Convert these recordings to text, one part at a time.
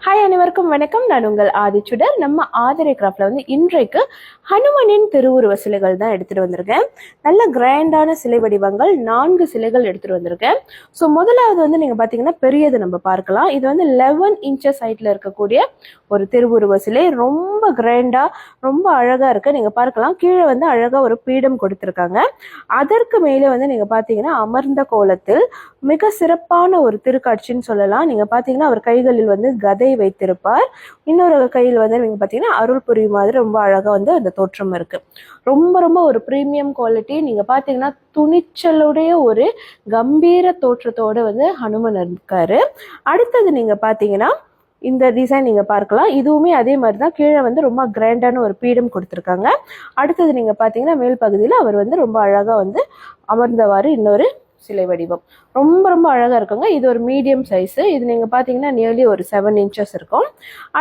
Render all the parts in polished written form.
Hi அனைவருக்கும் வணக்கம். நான் உங்கள் ஆதிச்சுடர். நம்ம ஆதிரை கிராஃப்ட்ல இன்றைக்கு ஹனுமனின் திருவுருவ சிலைகள் தான் எடுத்துட்டு வந்திருக்கேன். நல்ல கிராண்டான சிலை வடிவங்கள் 4 சிலைகள் எடுத்துட்டு வந்திருக்கேன். ஸோ முதலாவது நீங்க பாத்தீங்கன்னா பெரியது நம்ம பார்க்கலாம். இது 11 இன்ச்சஸ் ஹைட்ல இருக்கக்கூடிய ஒரு திருவுருவ சிலை. ரொம்ப கிராண்டா ரொம்ப அழகா இருக்கு. நீங்க பார்க்கலாம். கீழே அழகா ஒரு பீடம் கொடுத்திருக்காங்க. அதற்கு மேலே நீங்க பாத்தீங்கன்னா அமர்ந்த கோலத்தில் மிக சிறப்பான ஒரு திருக்காட்சின்னு சொல்லலாம். நீங்க பாத்தீங்கன்னா அவர் கைகளில் கதை வைத்திருப்பார். இன்னொரு கையில் நீங்க பாத்தீங்கன்னா அருள் புரியும் மாதிரி ரொம்ப அழகா அந்த தோற்றம் இருக்கு. ரொம்ப ரொம்ப ஒரு பிரீமியம் குவாலிட்டி. நீங்க பாத்தீங்கன்னா துணிச்சலுடைய ஒரு கம்பீர தோற்றத்தோட ஹனுமன் இருக்காரு. அடுத்தது நீங்க பாத்தீங்கன்னா இந்த டிசைன் நீங்க பார்க்கலாம். இதுவுமே அதே மாதிரிதான். கீழே ரொம்ப கிராண்டான ஒரு பீடம் கொடுத்திருக்காங்க. அடுத்தது நீங்க பாத்தீங்கன்னா மேல் பகுதியில அவர் ரொம்ப அழகா அமர்ந்தவாறு இன்னொரு சிலை வடிவம். ரொம்ப ரொம்ப அழகா இருக்குங்க. இது ஒரு மீடியம் சைஸ். இது நீங்க பாத்தீங்கன்னா நியர்லி ஒரு 7 இன்ச்சஸ் இருக்கும்.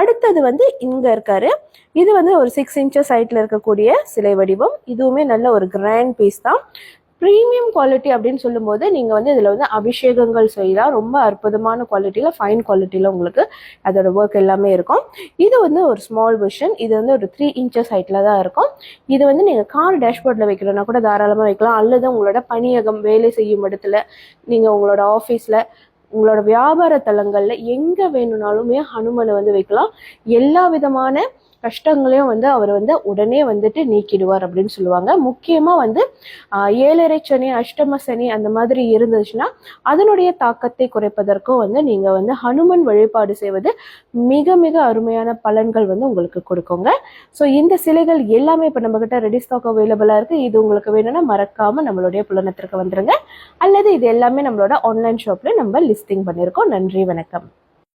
அடுத்தது இங்க இருக்காரு. இது ஒரு 6 இன்ச்சஸ் ஹைட்ல இருக்கக்கூடிய சிலை வடிவம். இதுவுமே நல்ல ஒரு கிராண்ட் பீஸ் தான். ப்ரீமியம் குவாலிட்டி அப்படின்னு சொல்லும்போது நீங்க இதுல அபிஷேகங்கள் செய்யலாம். ரொம்ப அற்புதமான குவாலிட்டியில ஃபைன் குவாலிட்டியில உங்களுக்கு அதோட ஒர்க் எல்லாமே இருக்கும். இது ஒரு ஸ்மால் வெர்ஷன். இது ஒரு 3 இன்ச்சஸ் ஹைட்ல தான் இருக்கும். இது நீங்க கார் டேஷ்போர்ட்ல வைக்கணும்னா கூட தாராளமா வைக்கலாம். அல்லது உங்களோட பணியகம் வேலை செய்யும் இடத்துல, நீங்க உங்களோட ஆஃபீஸ்ல, உங்களோட வியாபார தலங்கள்ல எங்க வேணும்னாலுமே ஹனுமனை வைக்கலாம். எல்லா விதமான கஷ்டங்களையும் அவர் உடனே நீக்கிடுவார் அப்படின்னு சொல்லுவாங்க. முக்கியமா 7.5 சனி, அஷ்டம சனி அந்த மாதிரி இருந்துச்சுன்னா அதனுடைய தாக்கத்தை குறைப்பதற்கும் நீங்க ஹனுமன் வழிபாடு செய்வது மிக மிக அருமையான பலன்கள் உங்களுக்கு கொடுக்குங்க. ஸோ இந்த சிலைகள் எல்லாமே இப்போ நம்ம கிட்ட ரெடி ஸ்டாக் அவைலபிளா இருக்கு. இது உங்களுக்கு வேணும்னா மறக்காம நம்மளுடைய புலனத்திற்கு வந்துருங்க. அல்லது இது எல்லாமே நம்மளோட ஆன்லைன் ஷாப்ல நம்ம லிஸ்டிங் பண்ணியிருக்கோம். நன்றி, வணக்கம்.